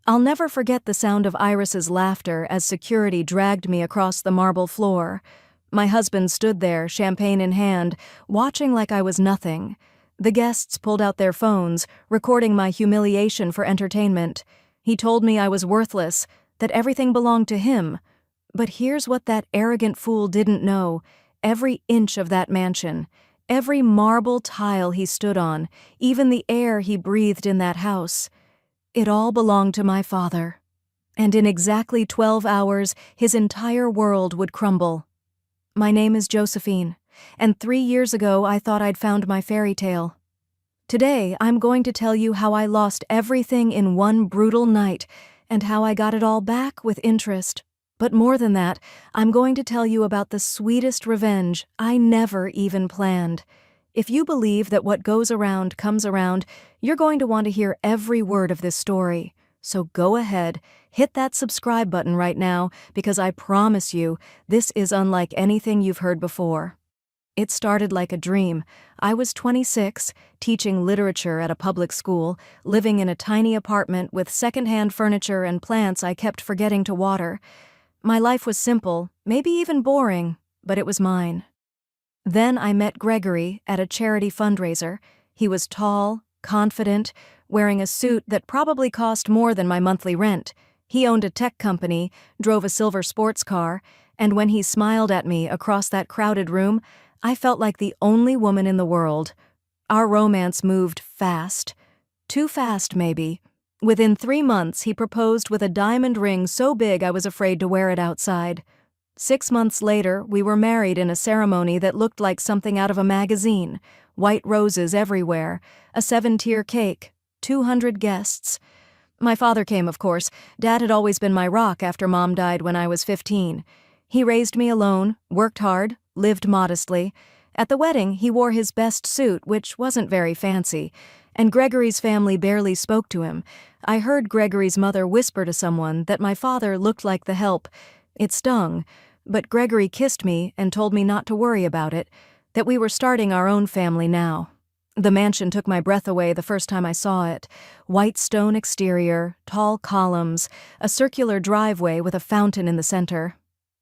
I'll never forget the sound of Iris's laughter as security dragged me across the marble floor. My husband stood there, champagne in hand, watching like I was nothing. The guests pulled out their phones, recording my humiliation for entertainment. He told me I was worthless, that everything belonged to him. But here's what that arrogant fool didn't know. Every inch of that mansion, every marble tile he stood on, even the air he breathed in that house, it all belonged to my father. And in exactly 12 hours, his entire world would crumble. My name is Josephine, and 3 years ago I thought I'd found my fairy tale. Today, I'm going to tell you how I lost everything in one brutal night, and how I got it all back with interest. But more than that, I'm going to tell you about the sweetest revenge I never even planned. If you believe that what goes around comes around, you're going to want to hear every word of this story. So go ahead, hit that subscribe button right now, because I promise you, this is unlike anything you've heard before. It started like a dream. I was 26, teaching literature at a public school, living in a tiny apartment with secondhand furniture and plants I kept forgetting to water. My life was simple, maybe even boring, but it was mine. Then I met Gregory at a charity fundraiser. He was tall, confident, wearing a suit that probably cost more than my monthly rent. He owned a tech company, drove a silver sports car, and when he smiled at me across that crowded room, I felt like the only woman in the world. Our romance moved fast. Too fast, maybe. Within 3 months, he proposed with a diamond ring so big I was afraid to wear it outside. 6 months later, we were married in a ceremony that looked like something out of a magazine. White roses everywhere, a 7-tier cake, 200 guests. My father came, of course. Dad had always been my rock after Mom died when I was 15. He raised me alone, worked hard, lived modestly. At the wedding, he wore his best suit, which wasn't very fancy, and Gregory's family barely spoke to him. I heard Gregory's mother whisper to someone that my father looked like the help. It stung, but Gregory kissed me and told me not to worry about it, that we were starting our own family now. The mansion took my breath away the first time I saw it. White stone exterior, tall columns, a circular driveway with a fountain in the center.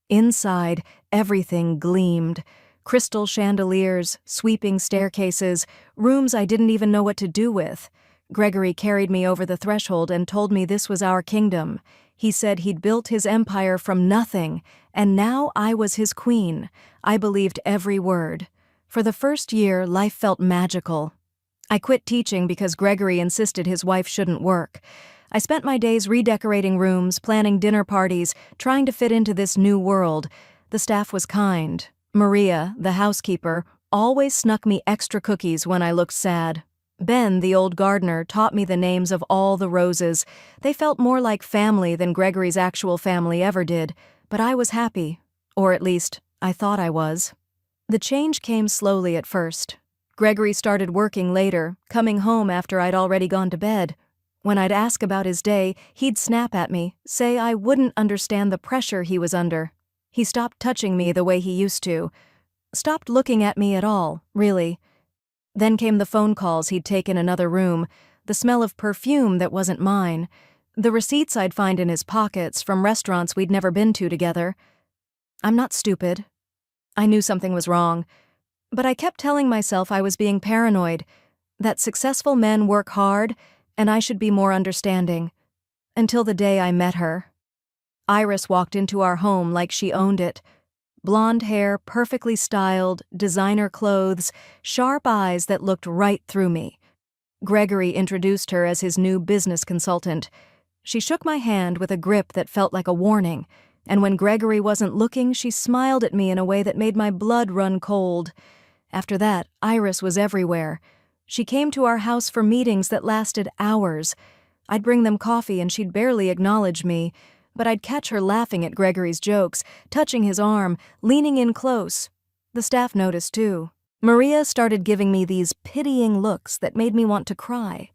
Inside, everything gleamed. Crystal chandeliers, sweeping staircases, rooms I didn't even know what to do with. Gregory carried me over the threshold and told me this was our kingdom. He said he'd built his empire from nothing, and now I was his queen. I believed every word. For the first year, life felt magical. I quit teaching because Gregory insisted his wife shouldn't work. I spent my days redecorating rooms, planning dinner parties, trying to fit into this new world. The staff was kind. Maria, the housekeeper, always snuck me extra cookies when I looked sad. Ben, the old gardener, taught me the names of all the roses. They felt more like family than Gregory's actual family ever did, but I was happy. Or at least, I thought I was. The change came slowly at first. Gregory started working later, coming home after I'd already gone to bed. When I'd ask about his day, he'd snap at me, say I wouldn't understand the pressure he was under. He stopped touching me the way he used to. Stopped looking at me at all, really. Then came the phone calls he'd take in another room, the smell of perfume that wasn't mine, the receipts I'd find in his pockets from restaurants we'd never been to together. I'm not stupid. I knew something was wrong, but I kept telling myself I was being paranoid, that successful men work hard and I should be more understanding. Until the day I met her. Iris walked into our home like she owned it. Blonde hair, perfectly styled, designer clothes, sharp eyes that looked right through me. Gregory introduced her as his new business consultant. She shook my hand with a grip that felt like a warning, and when Gregory wasn't looking, she smiled at me in a way that made my blood run cold. After that, Iris was everywhere. She came to our house for meetings that lasted hours. I'd bring them coffee and she'd barely acknowledge me, but I'd catch her laughing at Gregory's jokes, touching his arm, leaning in close. The staff noticed too. Maria started giving me these pitying looks that made me want to cry.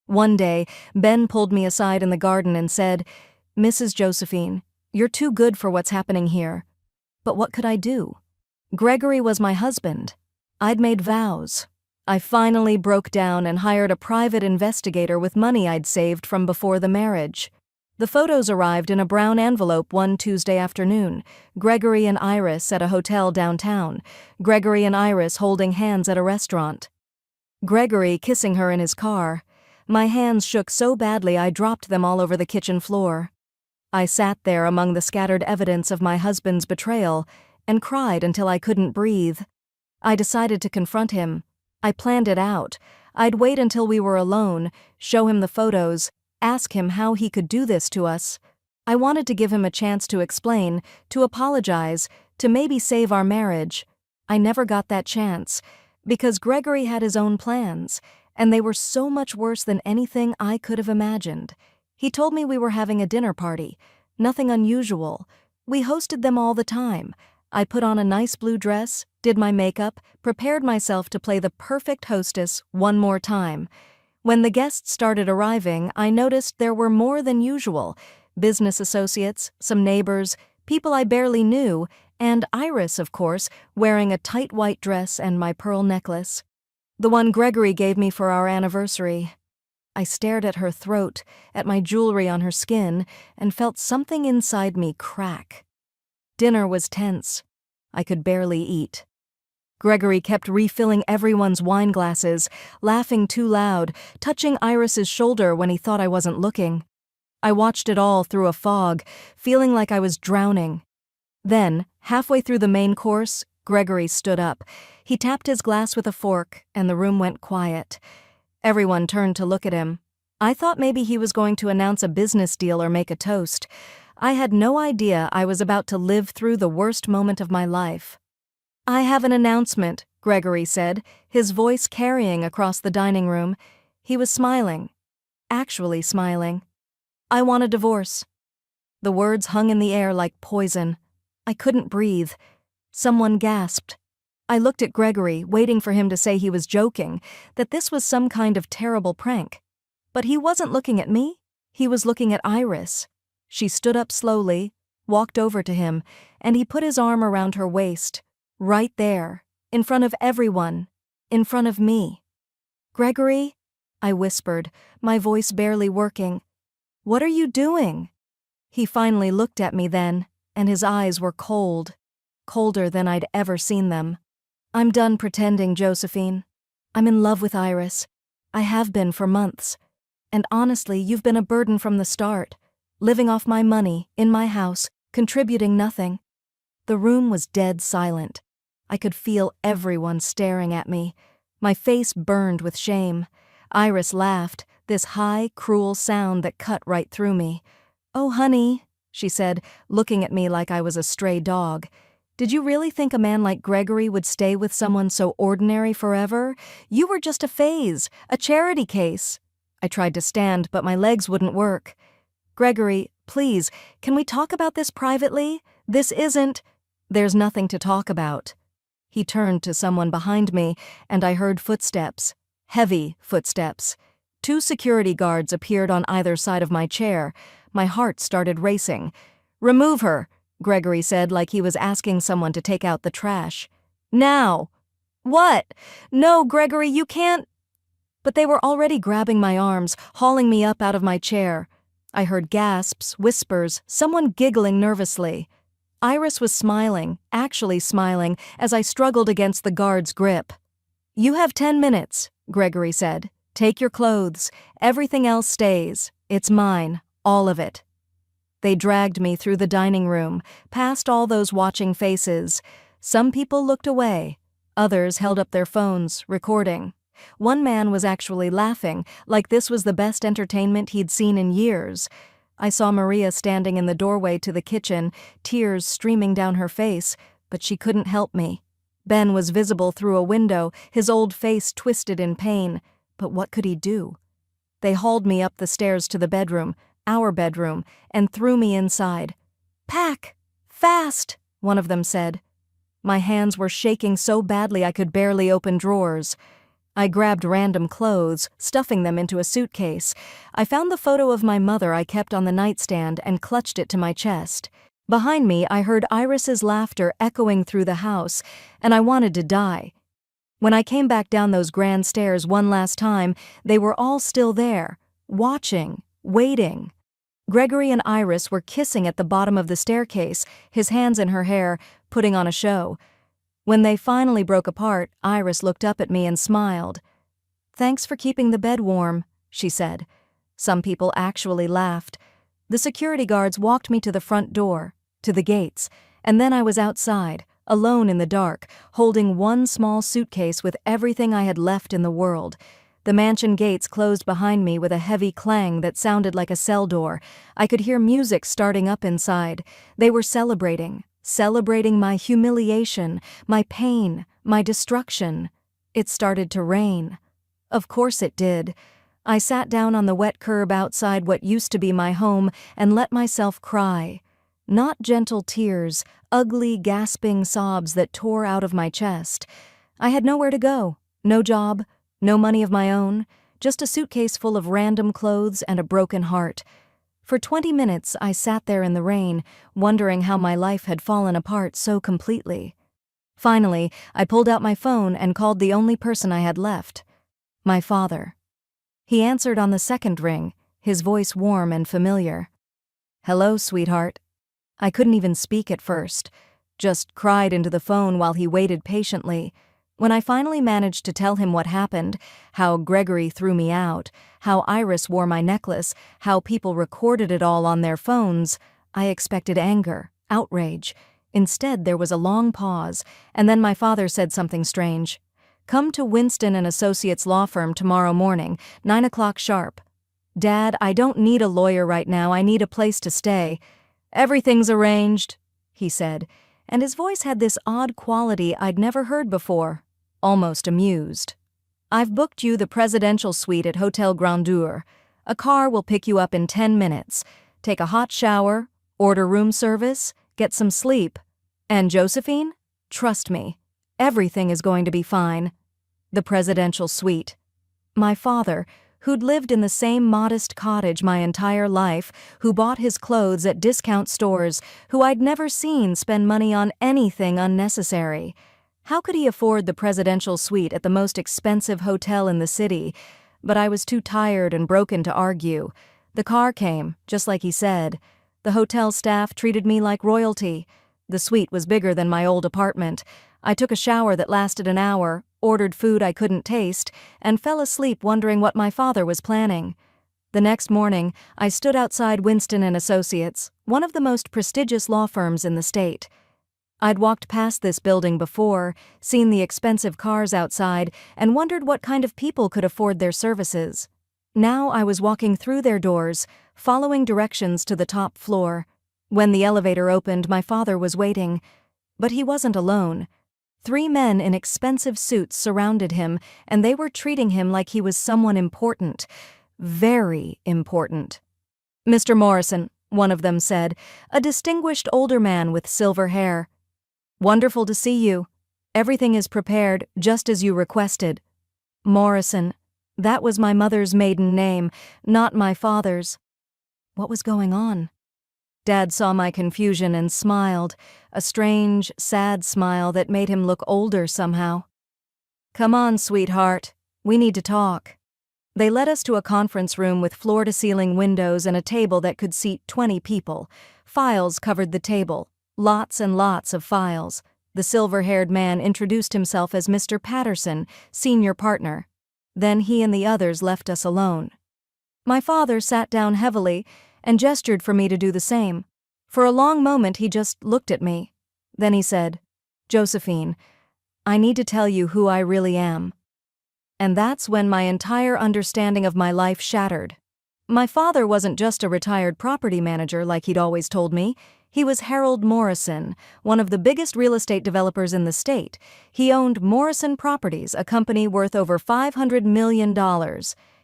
One day, Ben pulled me aside in the garden and said, "Mrs. Josephine, you're too good for what's happening here." But what could I do? Gregory was my husband. I'd made vows. I finally broke down and hired a private investigator with money I'd saved from before the marriage. The photos arrived in a brown envelope one Tuesday afternoon. Gregory and Iris at a hotel downtown. Gregory and Iris holding hands at a restaurant. Gregory kissing her in his car. My hands shook so badly I dropped them all over the kitchen floor. I sat there among the scattered evidence of my husband's betrayal and cried until I couldn't breathe. I decided to confront him. I planned it out. I'd wait until we were alone, show him the photos, ask him how he could do this to us. I wanted to give him a chance to explain, to apologize, to maybe save our marriage. I never got that chance, because Gregory had his own plans, and they were so much worse than anything I could have imagined. He told me we were having a dinner party, nothing unusual. We hosted them all the time. I put on a nice blue dress, did my makeup, prepared myself to play the perfect hostess one more time. When the guests started arriving, I noticed there were more than usual. Business associates, some neighbors, people I barely knew, and Iris, of course, wearing a tight white dress and my pearl necklace. The one Gregory gave me for our anniversary. I stared at her throat, at my jewelry on her skin, and felt something inside me crack. Dinner was tense. I could barely eat. Gregory kept refilling everyone's wine glasses, laughing too loud, touching Iris's shoulder when he thought I wasn't looking. I watched it all through a fog, feeling like I was drowning. Then, halfway through the main course, Gregory stood up. He tapped his glass with a fork, and the room went quiet. Everyone turned to look at him. I thought maybe he was going to announce a business deal or make a toast. I had no idea I was about to live through the worst moment of my life. "I have an announcement," Gregory said, his voice carrying across the dining room. He was smiling. Actually smiling. "I want a divorce." The words hung in the air like poison. I couldn't breathe. Someone gasped. I looked at Gregory, waiting for him to say he was joking, that this was some kind of terrible prank. But he wasn't looking at me. He was looking at Iris. She stood up slowly, walked over to him, and he put his arm around her waist. Right there, in front of everyone, in front of me. "Gregory," I whispered, my voice barely working. "What are you doing?" He finally looked at me then, and his eyes were cold, colder than I'd ever seen them. "I'm done pretending, Josephine. I'm in love with Iris. I have been for months. And honestly, you've been a burden from the start, living off my money, in my house, contributing nothing." The room was dead silent. I could feel everyone staring at me. My face burned with shame. Iris laughed, this high, cruel sound that cut right through me. "Oh, honey," she said, looking at me like I was a stray dog. "Did you really think a man like Gregory would stay with someone so ordinary forever? You were just a phase, a charity case." I tried to stand, but my legs wouldn't work. "Gregory, please, can we talk about this privately? This isn't—" "There's nothing to talk about." He turned to someone behind me, and I heard footsteps. Heavy footsteps. 2 security guards appeared on either side of my chair. My heart started racing. "Remove her," Gregory said like he was asking someone to take out the trash. "Now!" "What? No, Gregory, you can't—" But they were already grabbing my arms, hauling me up out of my chair. I heard gasps, whispers, someone giggling nervously. Iris was smiling, actually smiling, as I struggled against the guard's grip. "You have 10 minutes, Gregory said. "Take your clothes. Everything else stays. It's mine, all of it." They dragged me through the dining room, past all those watching faces. Some people looked away. Others held up their phones, recording. One man was actually laughing, like this was the best entertainment he'd seen in years. I saw Maria standing in the doorway to the kitchen, tears streaming down her face, but she couldn't help me. Ben was visible through a window, his old face twisted in pain, but what could he do? They hauled me up the stairs to the bedroom, our bedroom, and threw me inside. "Pack! Fast!" one of them said. My hands were shaking so badly I could barely open drawers. I grabbed random clothes, stuffing them into a suitcase. I found the photo of my mother I kept on the nightstand and clutched it to my chest. Behind me, I heard Iris's laughter echoing through the house, and I wanted to die. When I came back down those grand stairs one last time, they were all still there, watching, waiting. Gregory and Iris were kissing at the bottom of the staircase, his hands in her hair, putting on a show. When they finally broke apart, Iris looked up at me and smiled. "Thanks for keeping the bed warm," she said. Some people actually laughed. The security guards walked me to the front door, to the gates, and then I was outside, alone in the dark, holding one small suitcase with everything I had left in the world. The mansion gates closed behind me with a heavy clang that sounded like a cell door. I could hear music starting up inside. They were celebrating my humiliation, my pain, my destruction. It started to rain. Of course it did. I sat down on the wet curb outside what used to be my home and let myself cry. Not gentle tears, ugly, gasping sobs that tore out of my chest. I had nowhere to go, no job, no money of my own, just a suitcase full of random clothes and a broken heart. For 20 minutes I sat there in the rain, wondering how my life had fallen apart so completely. Finally, I pulled out my phone and called the only person I had left. My father. He answered on the second ring, his voice warm and familiar. "Hello, sweetheart." I couldn't even speak at first, just cried into the phone while he waited patiently. When I finally managed to tell him what happened, how Gregory threw me out, how Iris wore my necklace, how people recorded it all on their phones, I expected anger, outrage. Instead, there was a long pause, and then my father said something strange. "Come to Winston & Associates law firm tomorrow morning, 9 o'clock sharp." "Dad, I don't need a lawyer right now, I need a place to stay." "Everything's arranged," he said, and his voice had this odd quality I'd never heard before, almost amused. "I've booked you the presidential suite at Hotel Grandeur. A car will pick you up in 10 minutes. Take a hot shower, order room service, get some sleep. And Josephine? Trust me, everything is going to be fine." The presidential suite. My father, who'd lived in the same modest cottage my entire life, who bought his clothes at discount stores, who I'd never seen spend money on anything unnecessary. How could he afford the presidential suite at the most expensive hotel in the city? But I was too tired and broken to argue. The car came, just like he said. The hotel staff treated me like royalty. The suite was bigger than my old apartment. I took a shower that lasted an hour, ordered food I couldn't taste, and fell asleep wondering what my father was planning. The next morning, I stood outside Winston & Associates, one of the most prestigious law firms in the state. I'd walked past this building before, seen the expensive cars outside, and wondered what kind of people could afford their services. Now I was walking through their doors, following directions to the top floor. When the elevator opened, my father was waiting. But he wasn't alone. 3 men in expensive suits surrounded him, and they were treating him like he was someone important. Very important. "Mr. Morrison," one of them said, a distinguished older man with silver hair. "Wonderful to see you. Everything is prepared, just as you requested." Morrison. That was my mother's maiden name, not my father's. What was going on? Dad saw my confusion and smiled, a strange, sad smile that made him look older somehow. "Come on, sweetheart. We need to talk." They led us to a conference room with floor-to-ceiling windows and a table that could seat 20 people. Files covered the table, lots and lots of files. The silver-haired man introduced himself as Mr. Patterson, senior partner. Then he and the others left us alone. My father sat down heavily and gestured for me to do the same. For a long moment he just looked at me. Then he said, "Josephine, I need to tell you who I really am." And that's when my entire understanding of my life shattered. My father wasn't just a retired property manager like he'd always told me. He was Harold Morrison, one of the biggest real estate developers in the state. He owned Morrison Properties, a company worth over $500 million.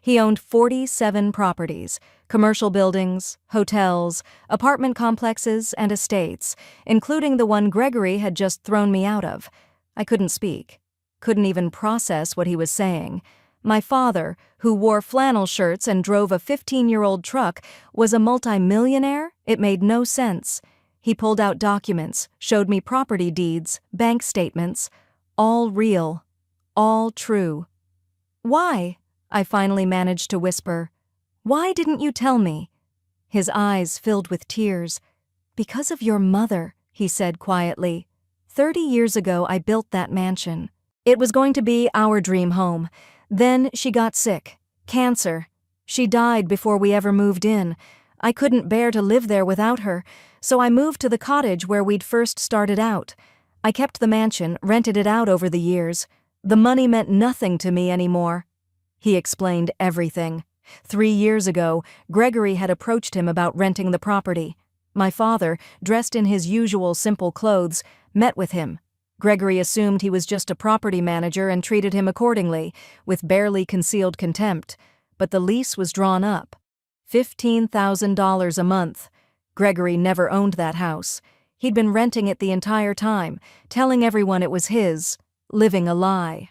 He owned 47 properties, commercial buildings, hotels, apartment complexes, and estates, including the one Gregory had just thrown me out of. I couldn't speak, couldn't even process what he was saying. My father, who wore flannel shirts and drove a 15-year-old truck, was a multimillionaire? It made no sense. He pulled out documents, showed me property deeds, bank statements. All real. All true. "Why?" I finally managed to whisper. "Why didn't you tell me?" His eyes filled with tears. "Because of your mother," he said quietly. 30 years ago I built that mansion. It was going to be our dream home. Then she got sick. Cancer. She died before we ever moved in. I couldn't bear to live there without her, so I moved to the cottage where we'd first started out. I kept the mansion, rented it out over the years. The money meant nothing to me anymore." He explained everything. 3 years ago, Gregory had approached him about renting the property. My father, dressed in his usual simple clothes, met with him. Gregory assumed he was just a property manager and treated him accordingly, with barely concealed contempt. But the lease was drawn up. $15,000 a month. Gregory never owned that house. He'd been renting it the entire time, telling everyone it was his, living a lie.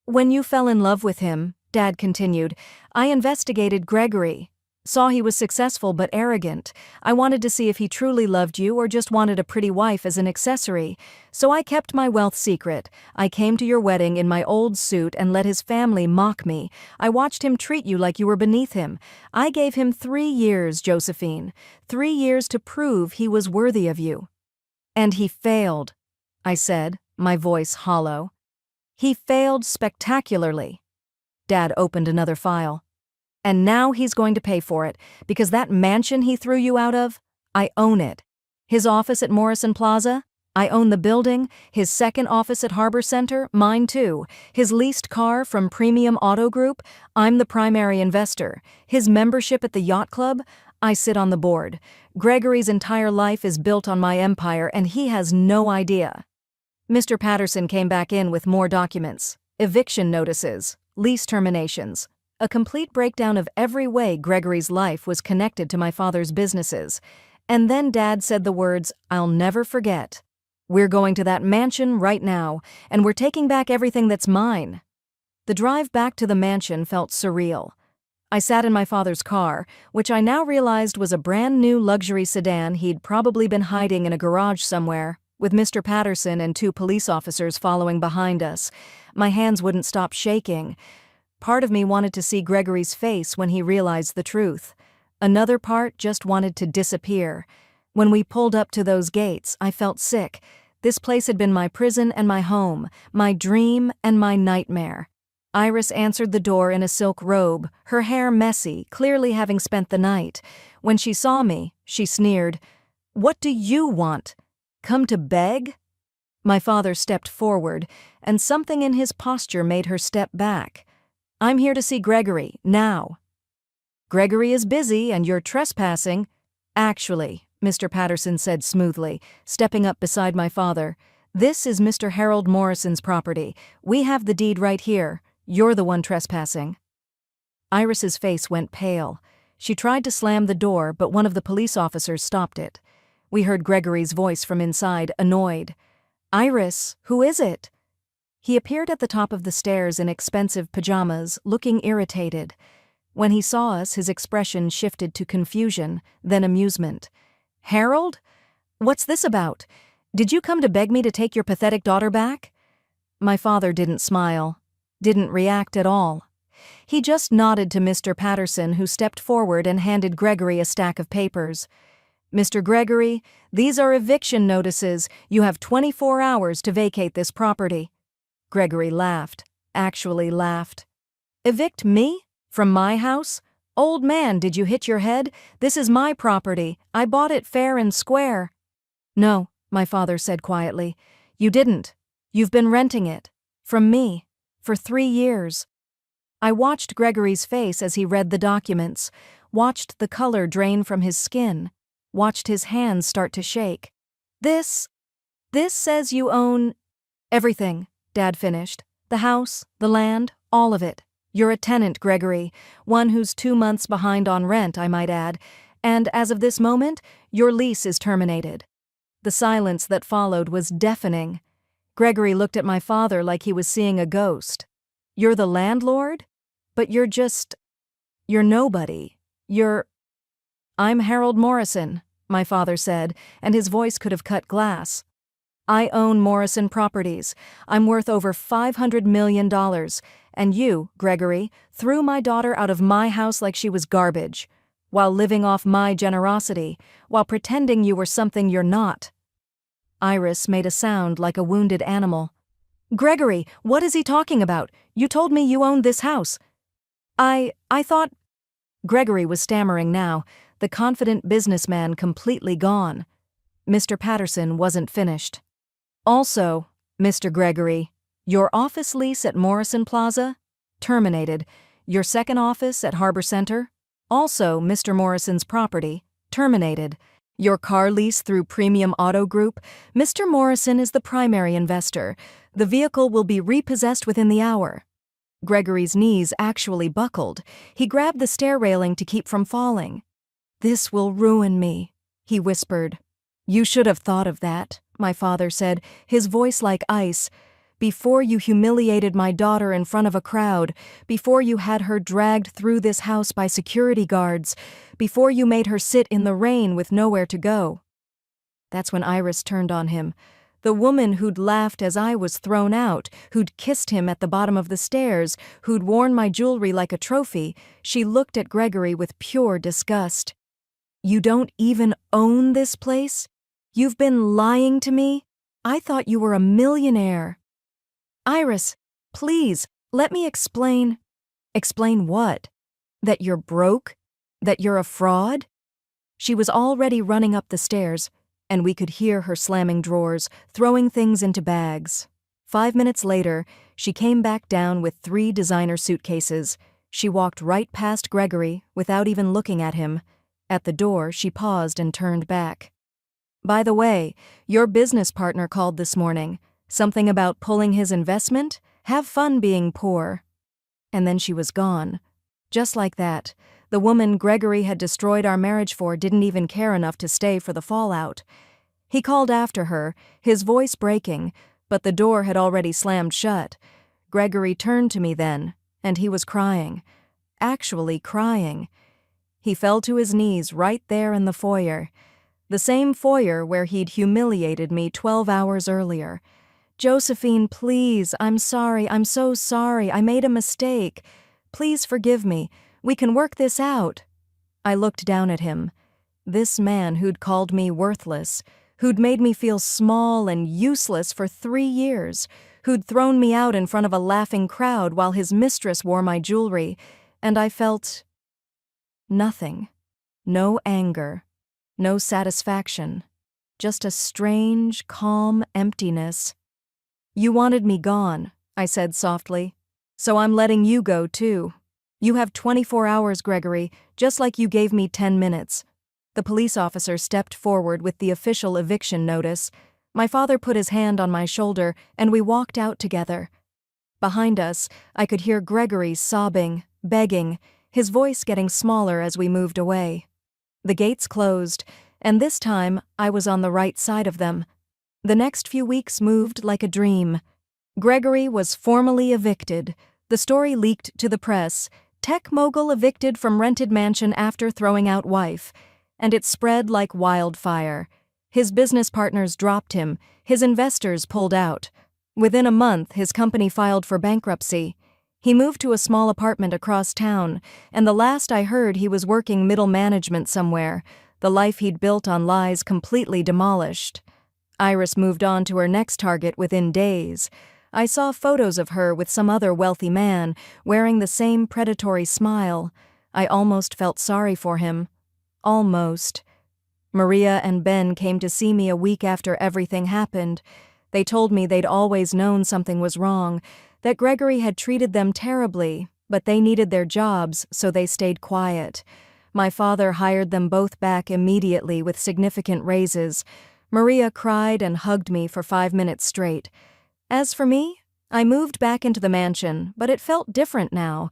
"When you fell in love with him," Dad continued, "I investigated Gregory. Saw he was successful but arrogant. I wanted to see if he truly loved you or just wanted a pretty wife as an accessory. So I kept my wealth secret. I came to your wedding in my old suit and let his family mock me. I watched him treat you like you were beneath him. I gave him 3 years, Josephine. 3 years to prove he was worthy of you." "And he failed," I said, my voice hollow. "He failed spectacularly." Dad opened another file. "And now he's going to pay for it, because that mansion he threw you out of, I own it. His office at Morrison Plaza, I own the building. His second office at Harbor Center, mine too. His leased car from Premium Auto Group, I'm the primary investor. His membership at the yacht club, I sit on the board. Gregory's entire life is built on my empire, and he has no idea." Mr. Patterson came back in with more documents, eviction notices, lease terminations, a complete breakdown of every way Gregory's life was connected to my father's businesses. And then Dad said the words I'll never forget. "We're going to that mansion right now, and we're taking back everything that's mine." The drive back to the mansion felt surreal. I sat in my father's car, which I now realized was a brand new luxury sedan he'd probably been hiding in a garage somewhere, with Mr. Patterson and 2 police officers following behind us. My hands wouldn't stop shaking. Part of me wanted to see Gregory's face when he realized the truth. Another part just wanted to disappear. When we pulled up to those gates, I felt sick. This place had been my prison and my home, my dream and my nightmare. Iris answered the door in a silk robe, her hair messy, clearly having spent the night. When she saw me, she sneered, "What do you want? Come to beg?" My father stepped forward, and something in his posture made her step back. "I'm here to see Gregory, now." "Gregory is busy and you're trespassing." "Actually," Mr. Patterson said smoothly, stepping up beside my father, "this is Mr. Harold Morrison's property. We have the deed right here. You're the one trespassing." Iris's face went pale. She tried to slam the door, but one of the police officers stopped it. We heard Gregory's voice from inside, annoyed. "Iris, who is it?" He appeared at the top of the stairs in expensive pajamas, looking irritated. When he saw us, his expression shifted to confusion, then amusement. "Harold? What's this about? Did you come to beg me to take your pathetic daughter back?" My father didn't smile, didn't react at all. He just nodded to Mr. Patterson, who stepped forward and handed Gregory a stack of papers. "Mr. Gregory, these are eviction notices. You have 24 hours to vacate this property." Gregory laughed, actually laughed. "Evict me? From my house? Old man, did you hit your head? This is my property. I bought it fair and square." "No," my father said quietly. "You didn't. You've been renting it. From me. For 3 years." I watched Gregory's face as he read the documents, watched the color drain from his skin, watched his hands start to shake. This says you own everything," Dad finished. "The house, the land, all of it. You're a tenant, Gregory, one who's 2 months behind on rent, I might add, and as of this moment, your lease is terminated." The silence that followed was deafening. Gregory looked at my father like he was seeing a ghost. "You're the landlord? But you're nobody. I'm Harold Morrison," my father said, and his voice could have cut glass. "I own Morrison Properties. I'm worth over $500 million, and you, Gregory, threw my daughter out of my house like she was garbage. while living off my generosity, while pretending you were something you're not." Iris made a sound like a wounded animal. "Gregory, what is he talking about? You told me you owned this house." I thought—" Gregory was stammering now, the confident businessman completely gone. Mr. Patterson wasn't finished. "Also, Mr. Gregory, your office lease at Morrison Plaza? Terminated. Your second office at Harbor Center? Also Mr. Morrison's property. Terminated. Your car lease through Premium Auto Group? Mr. Morrison is the primary investor. The vehicle will be repossessed within the hour." Gregory's knees actually buckled. He grabbed the stair railing to keep from falling. "This will ruin me," he whispered. "You should have thought of that," my father said, his voice like ice. "Before you humiliated my daughter in front of a crowd, before you had her dragged through this house by security guards, before you made her sit in the rain with nowhere to go." That's when Iris turned on him. The woman who'd laughed as I was thrown out, who'd kissed him at the bottom of the stairs, who'd worn my jewelry like a trophy, she looked at Gregory with pure disgust. "You don't even own this place? You've been lying to me? I thought you were a millionaire." "Iris, please, let me explain." "Explain what? That you're broke? That you're a fraud?" She was already running up the stairs, and we could hear her slamming drawers, throwing things into bags. 5 minutes later, she came back down with 3 designer suitcases. She walked right past Gregory without even looking at him. At the door, she paused and turned back. "By the way, your business partner called this morning. Something about pulling his investment? Have fun being poor." And then she was gone. Just like that. The woman Gregory had destroyed our marriage for didn't even care enough to stay for the fallout. He called after her, his voice breaking, but the door had already slammed shut. Gregory turned to me then, and he was crying. Actually crying. He fell to his knees right there in the foyer. The same foyer where he'd humiliated me 12 hours earlier. "Josephine, please, I'm sorry, I'm so sorry, I made a mistake. Please forgive me. We can work this out." I looked down at him. This man who'd called me worthless, who'd made me feel small and useless for 3 years, who'd thrown me out in front of a laughing crowd while his mistress wore my jewelry, and I felt nothing. No anger. No satisfaction. Just a strange, calm emptiness. "You wanted me gone," I said softly. "So I'm letting you go, too. You have 24 hours, Gregory, just like you gave me 10 minutes. The police officer stepped forward with the official eviction notice. My father put his hand on my shoulder, and we walked out together. Behind us, I could hear Gregory sobbing, begging, his voice getting smaller as we moved away. The gates closed, and this time I was on the right side of them. The next few weeks moved like a dream. Gregory was formally evicted. The story leaked to the press. Tech mogul evicted from rented mansion after throwing out wife. And it spread like wildfire. His business partners dropped him. His investors pulled out. Within a month, his company filed for bankruptcy. He moved to a small apartment across town, and the last I heard he was working middle management somewhere, the life he'd built on lies completely demolished. Iris moved on to her next target within days. I saw photos of her with some other wealthy man, wearing the same predatory smile. I almost felt sorry for him. Almost. Maria and Ben came to see me a week after everything happened. They told me they'd always known something was wrong, that Gregory had treated them terribly, but they needed their jobs, so they stayed quiet. My father hired them both back immediately with significant raises. Maria cried and hugged me for 5 minutes straight. As for me, I moved back into the mansion, but it felt different now.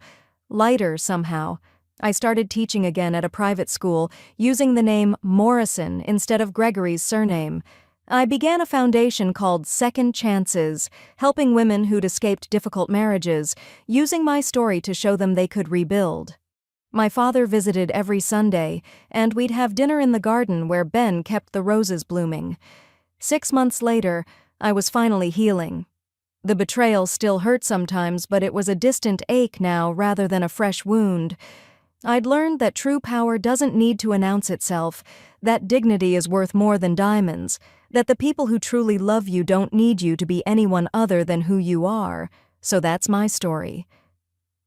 Lighter somehow. I started teaching again at a private school, using the name Morrison instead of Gregory's surname. I began a foundation called Second Chances, helping women who'd escaped difficult marriages, using my story to show them they could rebuild. My father visited every Sunday, and we'd have dinner in the garden where Ben kept the roses blooming. 6 months later, I was finally healing. The betrayal still hurt sometimes, but it was a distant ache now rather than a fresh wound. I'd learned that true power doesn't need to announce itself, that dignity is worth more than diamonds, that the people who truly love you don't need you to be anyone other than who you are. So that's my story.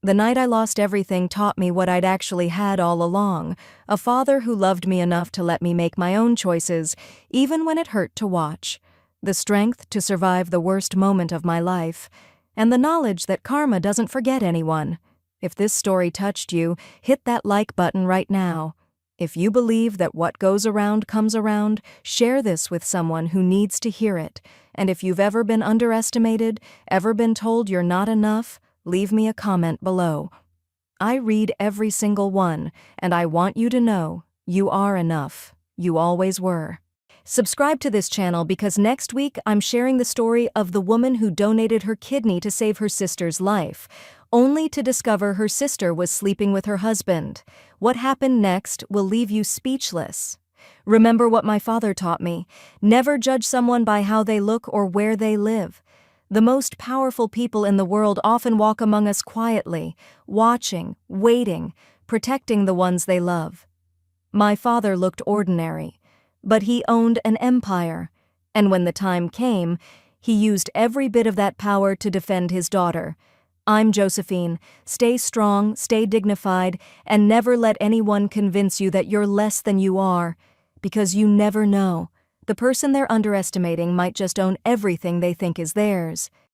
The night I lost everything taught me what I'd actually had all along, a father who loved me enough to let me make my own choices, even when it hurt to watch, the strength to survive the worst moment of my life, and the knowledge that karma doesn't forget anyone. If this story touched you, hit that like button right now. If you believe that what goes around comes around, share this with someone who needs to hear it. And if you've ever been underestimated, ever been told you're not enough, leave me a comment below. I read every single one, and I want you to know you are enough. You always were. Subscribe to this channel because next week I'm sharing the story of the woman who donated her kidney to save her sister's life, only to discover her sister was sleeping with her husband. What happened next will leave you speechless. Remember what my father taught me: never judge someone by how they look or where they live. The most powerful people in the world often walk among us quietly, watching, waiting, protecting the ones they love. My father looked ordinary, but he owned an empire, and when the time came, he used every bit of that power to defend his daughter. I'm Josephine. Stay strong, stay dignified, and never let anyone convince you that you're less than you are, because you never know. The person they're underestimating might just own everything they think is theirs.